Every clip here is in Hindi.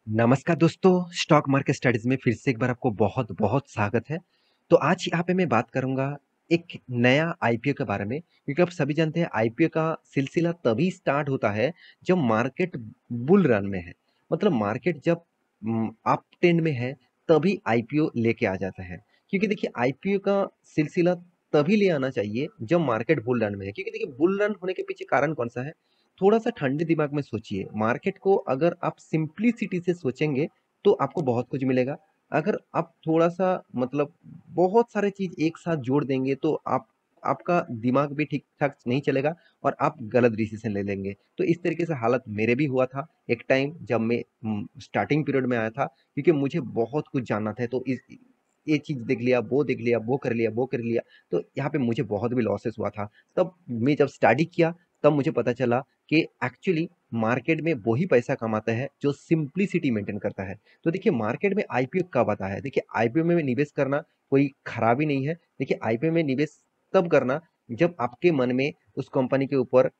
नमस्कार दोस्तों, स्टॉक मार्केट स्टडीज़ में फिर से एक बार आपको बहुत-बहुत स्वागत है। तो आज यहाँ पे मैं बात करूँगा एक नया आईपीओ के बारे में, क्योंकि आप सभी जानते हैं आईपीओ का सिलसिला तभी स्टार्ट होता है जब मार्केट बुल रन में है। मतलब मार्केट जब अप ट्रेंड में है तभी आईपीओ लेके आ जाता है। क्योंकि देखिए आईपीओ का सिलसिला तभी ले आना चाहिए जब मार्केट बुल रन में है। क्योंकि देखिए बुल रन होने के पीछे कारण कौन-सा है? थोड़ा-सा ठंडे दिमाग में सोचिए, मार्केट को अगर आप सिंप्लिसिटी से सोचेंगे, तो आपको बहुत कुछ मिलेगा। अगर आप थोड़ा-सा मतलब बहुत सारे चीज़ एक साथ जोड़ देंगे, तो आपका दिमाग भी ठीक-ठाक नहीं चलेगा और आप गलत डिसीज़न ले लेंगे। तो इस तरीके से हालत मेरे भी हुआ था, एक टाइम जब मैं स्टार्टिंग पीरियड में आया था, क्योंकि मुझे बहुत कुछ जानना था। तो इस ये चीज़ देख लिया, वो देख लिया, वो कर लिया, वो कर लिया, तो यहाँ पे मुझे बहुत भी लॉसेस हुआ था। तब मैं जब स्टडी किया, तब मुझे पता चला कि एक्चुअली मार्केट में वही पैसा कमाता है जो सिंप्लिसिटी मेंटेन करता है। तो देखिए मार्केट में आईपीओ कब आता है? देखिए आईपीओ में निवेश करना कोई खराबी नहीं है। देखिए आईपीओ में निवेश तब करना जब आपके मन में उस कंपनी के ऊपर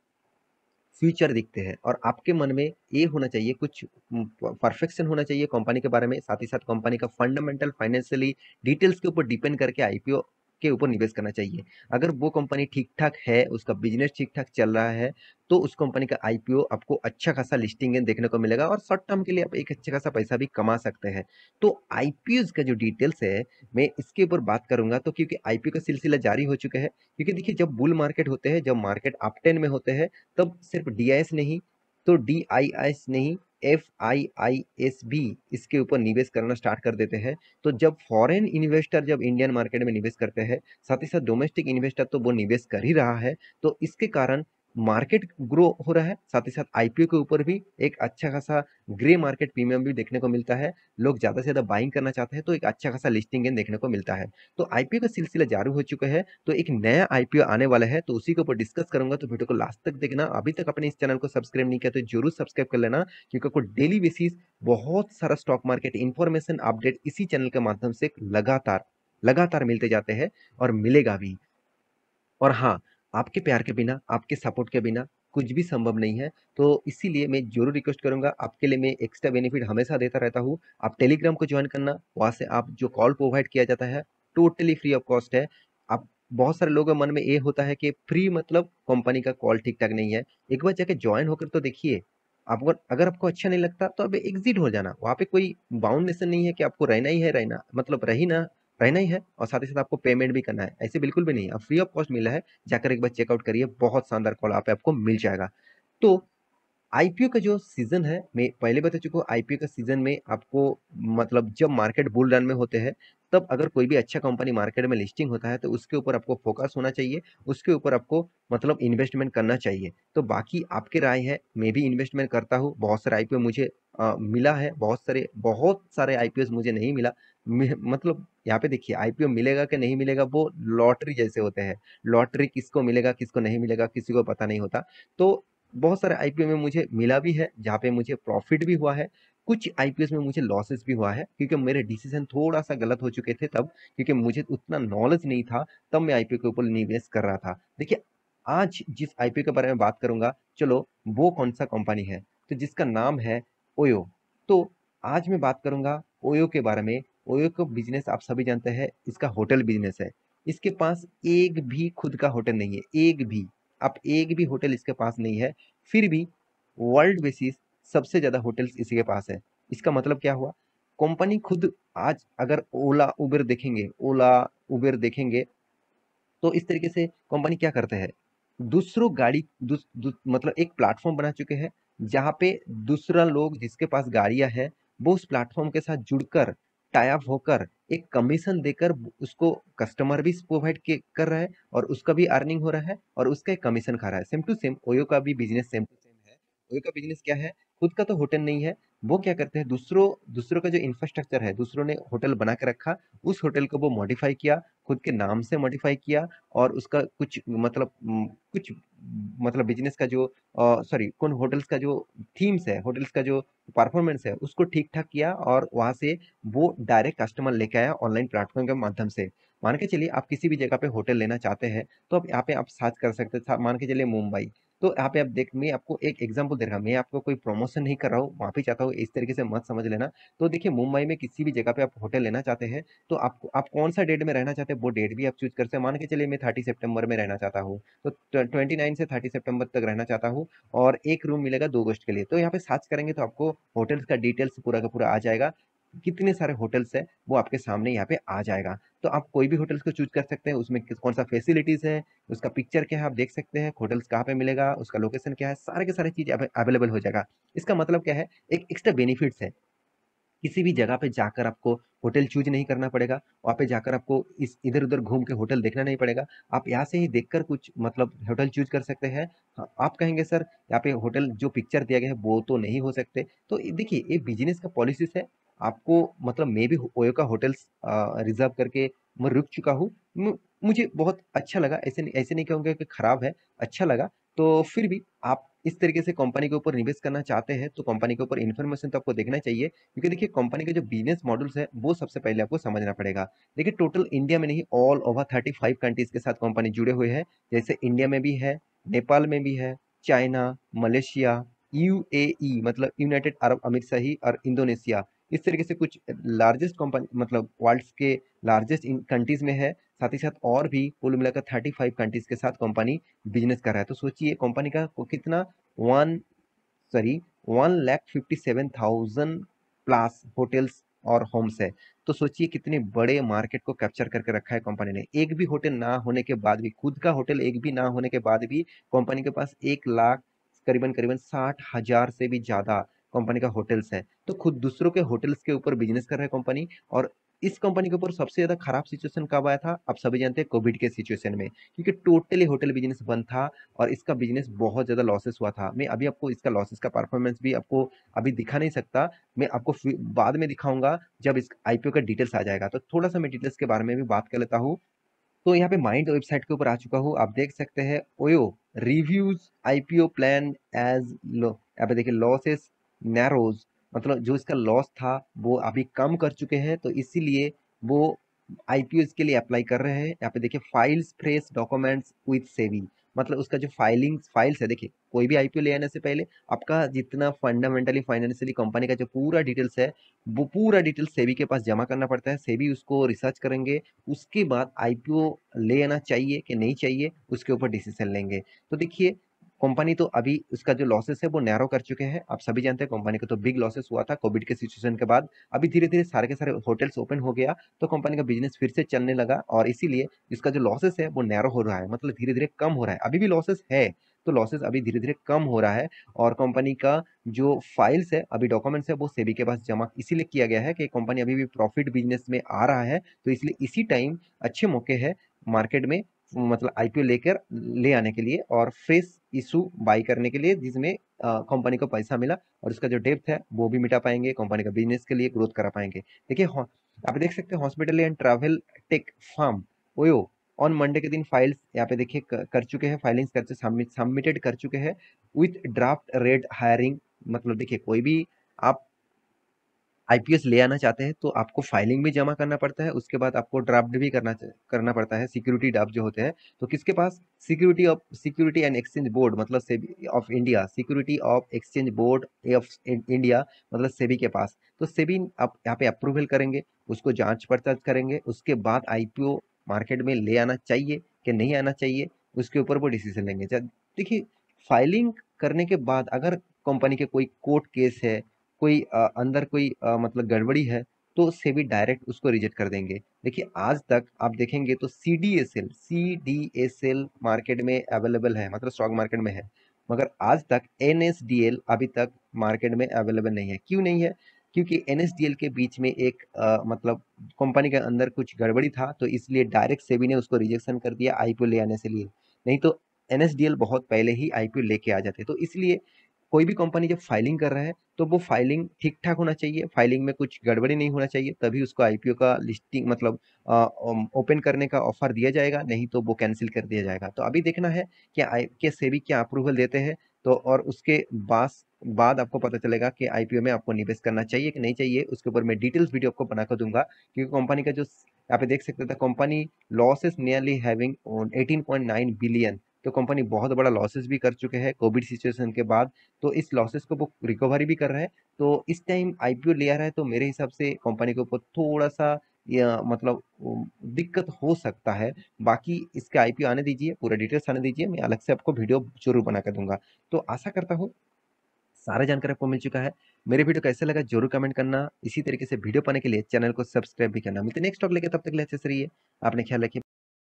फ्यूचर दिखते हैं और आपके मन में ये होना चाहिए कुछ परफेक्शन होना चाहिए कंपनी के बारे में, साथ ही साथ कंपनी का फंडामेंटल फाइनेंशियली डिटेल्स के ऊपर डिपेंड करके आईपीओ के ऊपर निवेश करना चाहिए। अगर वो कंपनी ठीक-ठाक है, उसका बिज़नेस ठीक-ठाक चल रहा है, तो उस कंपनी का आईपीओ आपको अच्छा खासा लिस्टिंग गेन देखने को मिलेगा और शॉर्ट टर्म के लिए आप एक अच्छा खासा पैसा भी कमा सकते हैं। तो आईपीओज़ का जो डिटेल्स है, मैं इसके ऊपर बात करूँगा तो क्योंकि आईपीओ का सिलसिला जारी हो चुका है, क्योंकि देखिए जब बुल मार्केट होते हैं, जब मार्केट अप ट्रेंड में होते हैं, तब सिर्फ डीआईएस नहीं, तो डीआईएस नहीं, एफआईआईएस भी इसके ऊपर निवेश करना स्टार्ट कर देते हैं। तो जब फॉरेन इन्वेस्टर जब इंडियन मार्केट में निवेश करते हैं, साथ ही साथ डोमेस्टिक इन्वेस्टर तो वो निवेश कर ही रहा है, तो इसके कारण मार्केट ग्रो हो रहा है, साथ ही साथ आईपीओ के ऊपर भी एक अच्छा खासा ग्रे मार्केट प्रीमियम भी देखने को मिलता है। लोग ज़्यादा से ज़्यादा बाइंग करना चाहते हैं, तो एक अच्छा खासा लिस्टिंग गेन देखने को मिलता है। तो आईपीओ का सिलसिला जारी हो चुका है, तो एक नया आईपीओ आने वाला है, तो उसी के ऊपर डिस्कस करूंगा, तो वीडियो को लास्ट तक देखना। अभी तक अपने इस चैनल को सब्सक्राइब नहीं किया तो जरूर सब्सक्राइब कर लेना, क्योंकि आपको डेली बेसिस बहुत सारा स्टॉक मार्केट इन्फॉर्मेशन अपडेट इसी चैनल के माध्यम से लगातार लगातार मिलते जाते हैं और मिलेगा भी। और हाँ, आपके प्यार के बिना, आपके सपोर्ट के बिना कुछ भी संभव नहीं है। तो इसीलिए मैं ज़रूर रिक्वेस्ट करूँगा, आपके लिए मैं एक्स्ट्रा बेनिफिट हमेशा देता रहता हूँ। आप टेलीग्राम को जॉइन करना, वहाँ से आप जो कॉल प्रोवाइड किया जाता है, टोटली फ्री ऑफ कॉस्ट है। आप बहुत सारे लोगों के मन में ये होता है कि फ्री मतलब कंपनी का कॉल ठीक-ठाक नहीं है। एक बार जाके जॉइन होकर तो देखिए। आपको अगर आपको अच्छा नहीं लगता तो आप एग्ज़िट हो जाना। वहाँ पे कोई बाउंडेशन नहीं है कि आपको रहना ही है रहना, मतलब रहना ही है और साथ ही साथ आपको पेमेंट भी करना है, ऐसे बिल्कुल भी नहीं है। अब फ्री ऑफ कॉस्ट मिला है, जाकर एक बार चेकआउट करिए, बहुत शानदार कॉल आप आपको मिल जाएगा। तो आईपीओ का जो सीज़न है, मैं पहले बता चुका हूँ, आईपीओ का सीज़न में आपको मतलब जब मार्केट बुल रन में होते हैं, तब अगर कोई भी अच्छा कंपनी मार्केट में लिस्टिंग होता है, तो उसके ऊपर आपको फोकस होना चाहिए, उसके ऊपर आपको मतलब इन्वेस्टमेंट करना चाहिए। तो बाकी आपकी राय है, मैं भी इन्वेस्टमेंट करता हूँ, बहुत सारे आईपीओ मुझे मिला है, बहुत सारे आईपीओज़ मुझे नहीं मिला। मतलब यहाँ पे देखिए आईपीओ मिलेगा कि नहीं मिलेगा, वो लॉटरी जैसे होते हैं। लॉटरी किसको मिलेगा, किसको नहीं मिलेगा, किसी को पता नहीं होता। तो बहुत सारे आईपीओ में मुझे मिला भी है, जहाँ पे मुझे प्रॉफिट भी हुआ है। कुछ आईपीओस में मुझे लॉसेस भी हुआ है, क्योंकि मेरे डिसीजन थोड़ा-सा गलत हो चुके थे तब, क्योंकि मुझे उतना नॉलेज नहीं था, तब मैं आईपीओ के ऊपर निवेश कर रहा था। देखिए, आज जिस आईपीओ के बारे में बात करूँगा, चलो वो कौन-सा कंपनी है, तो जिसका नाम है ओयो। तो आज मैं बात करूँगा ओयो के बारे में। ओयो का बिज़नेस आप सभी जानते हैं, इसका होटल बिज़नेस है। इसके पास एक भी खुद का होटल नहीं है, एक भी। अब एक भी होटल इसके पास नहीं है, फिर भी वर्ल्ड बेसिस सबसे ज़्यादा होटल्स इसी के पास है। इसका मतलब क्या हुआ? कंपनी खुद आज अगर ओला, उबेर देखेंगे, तो इस तरीके से कंपनी क्या करते हैं, दूसरों गाड़ी मतलब एक प्लेटफॉर्म बना चुके हैं, जहाँ पे दूसरा लोग जिसके पास गाड़ियां हैं, वो उस प्लेटफॉर्म के साथ जुड़कर टाई अप होकर एक कमीशन देकर उसको कस्टमर भी प्रोवाइड कर रहा है और उसका भी अर्निंग हो रहा है और उसका एक कमीशन खा रहा है। सेम टू सेम ओयो का भी बिजनेस सेम टू सेम है। ओयो का बिजनेस क्या है, खुद का तो होटल नहीं है, वो क्या करते हैं, दूसरों दूसरों का जो इंफ्रास्ट्रक्चर है, दूसरों ने होटल बना के रखा, उस होटल को वो मॉडिफाई किया, खुद के नाम से मॉडिफाई किया और उसका कुछ मतलब बिजनेस का जो सॉरी कौन होटल्स का जो थीम्स है, होटल्स का जो परफॉर्मेंस है, उसको ठीक ठाक किया और वहां से वो डायरेक्ट कस्टमर लेके आया ऑनलाइन प्लेटफॉर्म के माध्यम से। मान के चलिए आप किसी भी जगह पे होटल लेना चाहते हैं, तो आप यहाँ पे आप सर्च कर सकते हैं, मान के चलिए मुंबई। तो यहाँ पे आप देख, मैं आपको एक एग्जांपल दे रहा हूँ, मैं आपको कोई प्रमोशन नहीं कर रहा हूँ, वहाँ पे चाहता हूँ इस तरीके से मत समझ लेना। तो देखिए मुंबई में किसी भी जगह पे आप होटल लेना चाहते हैं, तो आपको आप कौन सा डेट में रहना चाहते हैं वो डेट भी आप चूज कर सकते हैं। मान के चलिए मैं 30 सितंबर में रहना चाहता हूँ, तो 29 से 30 सितंबर तक रहना चाहता हूँ, और एक रूम मिलेगा 2 अगस्त के लिए। तो यहाँ पे सर्च करेंगे तो आपको होटल्स का डिटेल्स पूरा का पूरा आ जाएगा, कितने सारे होटल्स है वो आपके सामने यहाँ पे आ जाएगा। तो आप कोई भी होटल्स को चूज कर सकते हैं, उसमें कौन सा फैसिलिटीज है, उसका पिक्चर क्या है आप देख सकते हैं, होटल्स कहाँ पे मिलेगा, उसका लोकेशन क्या है, सारे के सारे चीज अवेलेबल हो जाएगा। इसका मतलब क्या है, एक एक्स्ट्रा बेनिफिट्स है, किसी भी जगह पे जाकर आपको होटल चूज नहीं करना पड़ेगा, वहाँ पे जाकर आपको इस इधर उधर घूम के होटल देखना नहीं पड़ेगा, आप यहाँ से ही देखकर कुछ मतलब होटल चूज कर सकते हैं। हाँ, आप कहेंगे सर यहाँ पे होटल जो पिक्चर दिया गया है वो तो नहीं हो सकते, तो देखिए ये बिजनेस का पॉलिसीज है। आपको मतलब मैं भी ओयो का होटल्स रिजर्व करके मैं रुक चुका हूँ, मुझे बहुत अच्छा लगा, ऐसे नहीं कहूँगा कि खराब है, अच्छा लगा। तो फिर भी आप इस तरीके से कंपनी के ऊपर निवेश करना चाहते हैं तो कंपनी के ऊपर इन्फॉर्मेशन तो आपको देखना चाहिए, क्योंकि देखिए कंपनी के जो बिजनेस मॉडल्स है वो सबसे पहले आपको समझना पड़ेगा। देखिए टोटल इंडिया में नहीं, ऑल ओवर 35 कंट्रीज के साथ कंपनी जुड़े हुए हैं, जैसे इंडिया में भी है, नेपाल में भी है, चाइना, मलेशिया, यूएई मतलब यूनाइटेड अरब अमीर शाही, और इंडोनेशिया, इस तरीके से कुछ लार्जेस्ट कंपनी मतलब वर्ल्ड के लार्जेस्ट कंट्रीज में है। साथ ही साथ और भी कुल मिलाकर 35 कंट्रीज के साथ कंपनी बिजनेस कर रहा है। तो सोचिए कंपनी का कितना, वन सॉरी 1,57,000 प्लस होटल्स और होम्स है। तो सोचिए कितने बड़े मार्केट को कैप्चर करके रखा है कंपनी ने। एक भी होटल ना होने के बाद भी, खुद का होटल एक भी ना होने के बाद भी, कंपनी के पास 1 लाख करीबन करीबन 60,000 से भी ज्यादा कंपनी का होटल्स है। तो खुद दूसरों के होटल्स के ऊपर बिजनेस कर रहा है कंपनी। और इस कंपनी के ऊपर सबसे ज्यादा खराब सिचुएशन कब आया था, आप सभी जानते हैं, कोविड के सिचुएशन में, क्योंकि टोटली होटल बिजनेस बंद था और इसका बिजनेस बहुत ज्यादा लॉसेस हुआ था। मैं अभी आपको इसका लॉसेस का परफॉर्मेंस भी आपको अभी दिखा नहीं सकता, मैं आपको बाद में दिखाऊंगा जब इस आईपीओ का डिटेल्स आ जाएगा। तो थोड़ा सा मैं डिटेल्स के बारे में भी बात कर लेता हूँ। तो यहाँ पे माइंड वेबसाइट के ऊपर आ चुका हूँ, आप देख सकते हैं ओयो रिव्यूज आईपीओ प्लान एज लो। यहाँ पे देखिए लॉसेस नैरोज, मतलब जो इसका लॉस था वो अभी कम कर चुके हैं, तो इसीलिए वो आईपीओ के लिए अप्लाई कर रहे हैं। यहाँ पे देखिए फाइल्स फ्रेश डॉक्यूमेंट्स विद सेवी, मतलब उसका जो फाइल्स है, देखिए कोई भी आईपीओ ले आने से पहले आपका जितना फंडामेंटली फाइनेंशियली कंपनी का जो पूरा डिटेल्स है वो पूरा डिटेल्स सेबी के पास जमा करना पड़ता है। सेबी उसको रिसर्च करेंगे, उसके बाद आईपीओ ले आना चाहिए कि नहीं चाहिए उसके ऊपर डिसीजन लेंगे। तो देखिए कंपनी तो अभी उसका जो लॉसेस है वो नैरो कर चुके हैं, आप सभी जानते हैं कंपनी का तो बिग लॉसेस हुआ था कोविड के सिचुएशन के बाद। अभी धीरे धीरे सारे के सारे होटल्स ओपन हो गया तो कंपनी का बिजनेस फिर से चलने लगा, और इसीलिए इसका जो लॉसेस है वो नैरो हो रहा है, मतलब धीरे धीरे कम हो रहा है। अभी भी लॉसेस है, तो लॉसेस अभी धीरे धीरे कम हो रहा है। और कंपनी का जो फाइल्स है अभी डॉक्यूमेंट्स है वो सेबी के पास जमा इसीलिए किया गया है कि कंपनी अभी भी प्रॉफिट बिजनेस में आ रहा है, तो इसलिए इसी टाइम अच्छे मौके है मार्केट में, मतलब आईपीओ लेकर ले आने के लिए और फ्रेश इशू बाई करने के लिए, जिसमें कंपनी को पैसा मिला और उसका जो डेप्थ है वो भी मिटा पाएंगे, कंपनी का बिजनेस के लिए ग्रोथ करा पाएंगे। देखिए आप देख सकते हैं hospital and travel take firm OYO on Monday के दिन फाइल्स यहाँ पे देखिए कर चुके हैं, फाइलिंग्स कर सबमिटेड कर चुके हैं विथ ड्राफ्ट रेड हायरिंग। मतलब देखिए कोई भी आप आईपीएस ले आना चाहते हैं तो आपको फाइलिंग भी जमा करना पड़ता है, उसके बाद आपको ड्राफ्ट भी करना पड़ता है, सिक्योरिटी ड्राफ्ट जो होते हैं। तो किसके पास, सिक्योरिटी एंड एक्सचेंज बोर्ड मतलब SEBI of India, security of exchange board of India मतलब सेबी के पास। तो सेबी आप यहाँ पे अप्रूवल करेंगे, उसको जांच पड़ताल करेंगे, उसके बाद आईपीओ मार्केट में ले आना चाहिए कि नहीं आना चाहिए, उसके ऊपर वो डिसीजन लेंगे। देखिए फाइलिंग करने के बाद अगर कंपनी के कोई कोर्ट केस है, कोई अंदर कोई मतलब गड़बड़ी है, तो सेबी डायरेक्ट उसको रिजेक्ट कर देंगे। देखिए आज तक आप देखेंगे तो सीडीएसएल मार्केट में अवेलेबल है, मतलब स्टॉक मार्केट में है, मगर आज तक एनएसडीएल अभी तक मार्केट में अवेलेबल नहीं है। क्यों नहीं है, क्योंकि एनएसडीएल के बीच में एक मतलब कंपनी के अंदर कुछ गड़बड़ी था, तो इसलिए डायरेक्ट सेबी ने उसको रिजेक्शन कर दिया आईपीओ ले आने से लिए। नहीं तो एनएसडीएल बहुत पहले ही आईपीओ लेके आ जाते। तो इसलिए कोई भी कंपनी जब फाइलिंग कर रहा है तो वो फाइलिंग ठीक ठाक होना चाहिए, फाइलिंग में कुछ गड़बड़ी नहीं होना चाहिए, तभी उसको आईपीओ का लिस्टिंग मतलब ओपन करने का ऑफर दिया जाएगा, नहीं तो वो कैंसिल कर दिया जाएगा। तो अभी देखना है कि सेबी क्या अप्रूवल देते हैं, तो और उसके बाद आपको पता चलेगा कि आईपीओ में आपको निवेश करना चाहिए कि नहीं चाहिए। उसके ऊपर मैं डिटेल्स वीडियो आपको बनाकर दूंगा, क्योंकि कंपनी का जो यहाँ पे देख सकते थे company losses nearly having 18.9 billion, तो कंपनी बहुत बड़ा लॉसेस भी कर चुके हैं कोविड सिचुएशन के बाद, तो इस लॉसेस को वो रिकवरी भी कर रहा है। तो इस टाइम आईपीओ ले आ रहा है, तो मेरे हिसाब से कंपनी के ऊपर थोड़ा-सा या मतलब दिक्कत हो सकता है। बाकी इसके आईपीओ आने दीजिए, पूरा डिटेल्स आने दीजिए, मैं अलग से आपको वीडियो ज़रूर बना के दूँगा। तो आशा करता हूँ सारा जानकारी आपको मिल चुका है। मेरे वीडियो कैसा लगा ज़रूर कमेंट करना। इसी तरीके से वीडियो पाने के लिए चैनल को सब्सक्राइब भी करना। मिलते हैं नेक्स्ट टॉक लेके, तब तक के लिए अच्छे से रहिए। अपना ख्याल रखिए।